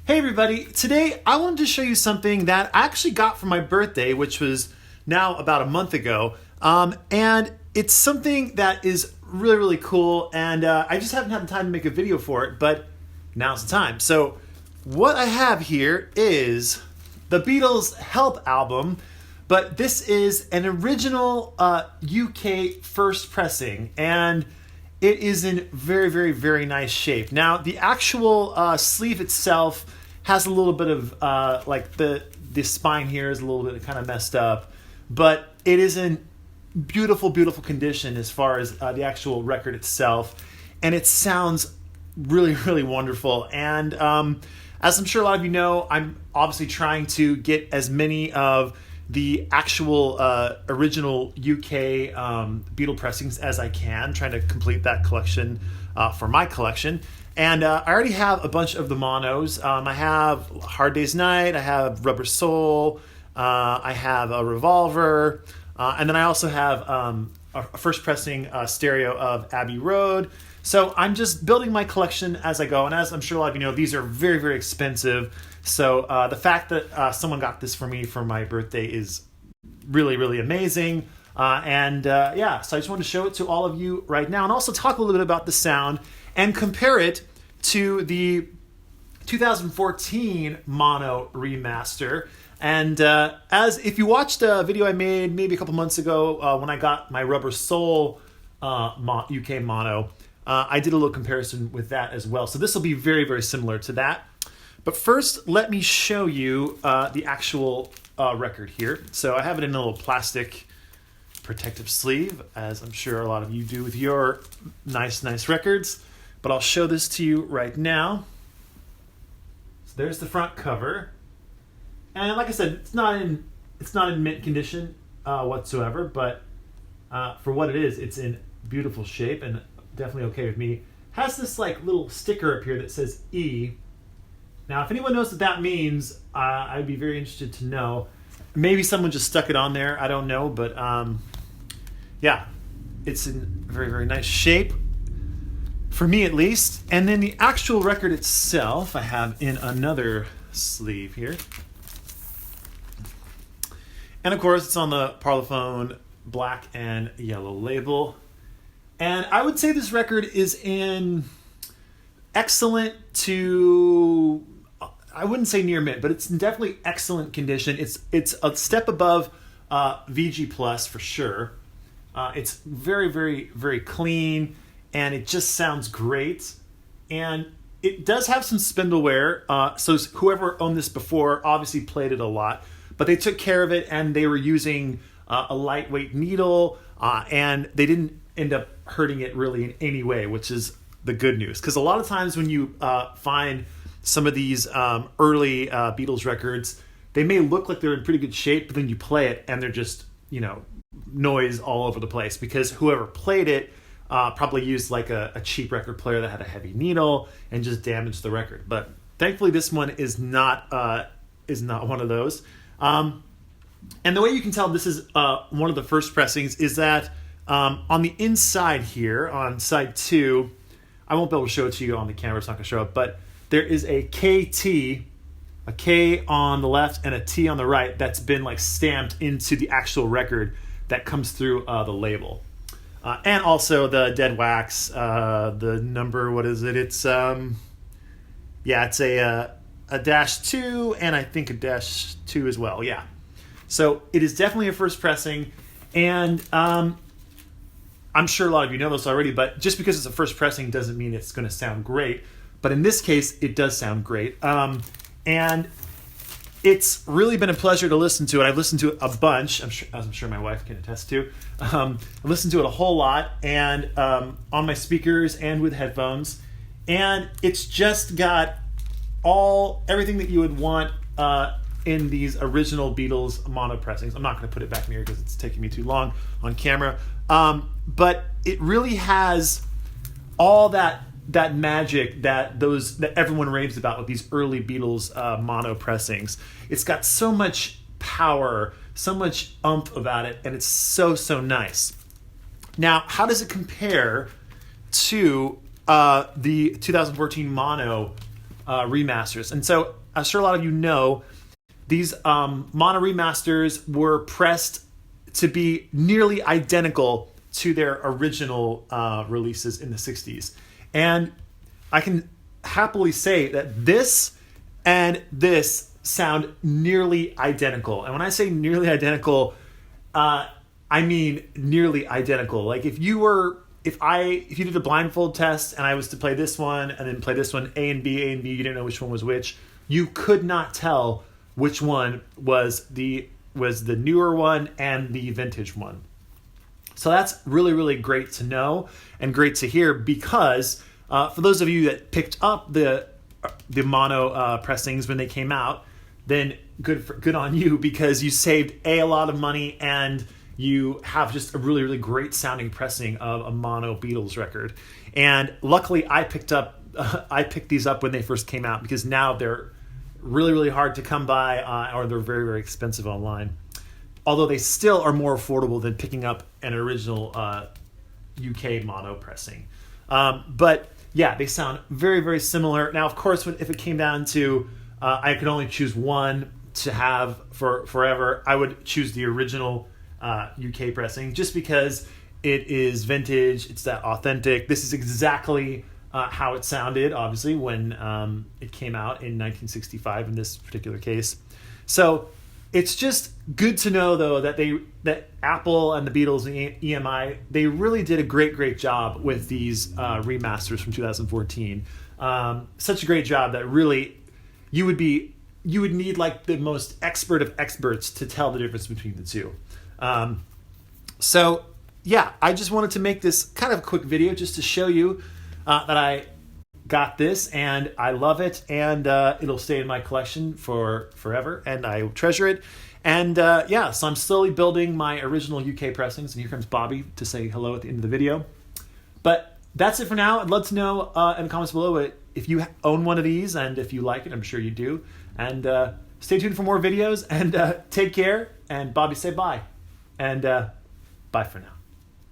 Hey everybody, today I wanted to show you something that I actually got for my birthday, which was now about a month ago. And it's something that is really, really cool, and I just haven't had the time to make a video for it, but now's the time. So what I have here is the Beatles' Help album, but this is an original UK first pressing, and it is in very, very, very nice shape. Now, the actual sleeve itself has a little bit of, like the spine here is a little bit kind of messed up, but it is in beautiful, beautiful condition as far as the actual record itself, and it sounds really, really wonderful. And as I'm sure a lot of you know, I'm obviously trying to get as many of the actual original UK Beatle pressings as I can, trying to complete that collection for my collection. And I already have a bunch of the monos. I have Hard Day's Night, I have Rubber Soul, I have a Revolver, and then I also have a first pressing stereo of Abbey Road. So I'm just building my collection as I go, and as I'm sure a lot of you know, these are very, very expensive. So the fact that someone got this for me for my birthday is really, really amazing. Yeah, so I just wanted to show it to all of you right now, and also talk a little bit about the sound and compare it to the 2014 mono remaster. And as if you watched a video I made maybe a couple months ago when I got my Rubber Soul UK mono, I did a little comparison with that as well. So this will be very, very similar to that. But first, let me show you the actual record here. So I have it in a little plastic protective sleeve, as I'm sure a lot of you do with your nice, nice records. But I'll show this to you right now. So there's the front cover. And like I said, it's not in mint condition whatsoever, but for what it is, it's in beautiful shape and definitely okay with me. Has this like little sticker up here that says E. Now, if anyone knows what that means, I'd be very interested to know. Maybe someone just stuck it on there. I don't know, but yeah, it's in very, very nice shape, for me at least. And then the actual record itself, I have in another sleeve here. And of course, it's on the Parlophone black and yellow label. And I would say this record is in excellent to, I wouldn't say near mint, but it's in definitely excellent condition. It's a step above VG Plus for sure. It's very, very, very clean, and it just sounds great. And it does have some spindle wear. So whoever owned this before obviously played it a lot, but they took care of it, and they were using a lightweight needle, and they didn't end up hurting it really in any way, which is the good news. Because a lot of times when you find some of these early Beatles records, they may look like they're in pretty good shape, but then you play it and they're just, noise all over the place, because whoever played it probably used like a cheap record player that had a heavy needle and just damaged the record. But thankfully this one is not one of those. And the way you can tell this is one of the first pressings is that on the inside here, on side 2, I won't be able to show it to you on the camera, it's not going to show up, but there is a KT, a K on the left and a T on the right that's been like stamped into the actual record that comes through the label. And also the dead wax, the number, what is it? It's, it's a -2 and I think a -2 as well, yeah. So it is definitely a first pressing, and I'm sure a lot of you know this already, but just because it's a first pressing doesn't mean it's going to sound great. But in this case, it does sound great. And it's really been a pleasure to listen to it. I've listened to it a bunch, as I'm sure my wife can attest to. I've listened to it a whole lot, and on my speakers and with headphones. And it's just got everything that you would want in these original Beatles mono pressings. I'm not going to put it back in here because it's taking me too long on camera. But it really has all that magic that everyone raves about with these early Beatles mono pressings. It's got so much power, so much oomph about it, and it's so, so nice. Now, how does it compare to the 2014 mono remasters. And so I'm sure a lot of you know these mono remasters were pressed to be nearly identical to their original releases in the 60s. And I can happily say that this and this sound nearly identical. And when I say nearly identical, I mean nearly identical. Like if you did a blindfold test and I was to play this one and then play this one, A and B, you didn't know which one was which, you could not tell which one was the newer one and the vintage one. So that's really, really great to know and great to hear, because for those of you that picked up the mono pressings when they came out, then good on you, because you saved a lot of money and you have just a really, really great sounding pressing of a mono Beatles record. And luckily I picked these up when they first came out, because now they're really, really hard to come by, or they're very, very expensive online. Although they still are more affordable than picking up an original UK mono pressing. But yeah, they sound very, very similar. Now, of course, if it came down to I could only choose one to have for forever, I would choose the original UK pressing, just because it is vintage, it's that authentic. This is exactly how it sounded, obviously, when it came out in 1965 in this particular case. So it's just good to know, though, that Apple and the Beatles and EMI, they really did a great job with these remasters from 2014. Such a great job that really you would need like the most expert of experts to tell the difference between the two. So yeah, I just wanted to make this kind of quick video just to show you that I got this and I love it, and it'll stay in my collection for forever and I treasure it. And yeah, so I'm slowly building my original UK pressings, and here comes Bobby to say hello at the end of the video. But that's it for now. I'd love to know in the comments below if you own one of these and if you like it. I'm sure you do. And stay tuned for more videos, and take care. And Bobby, say bye. And bye for now.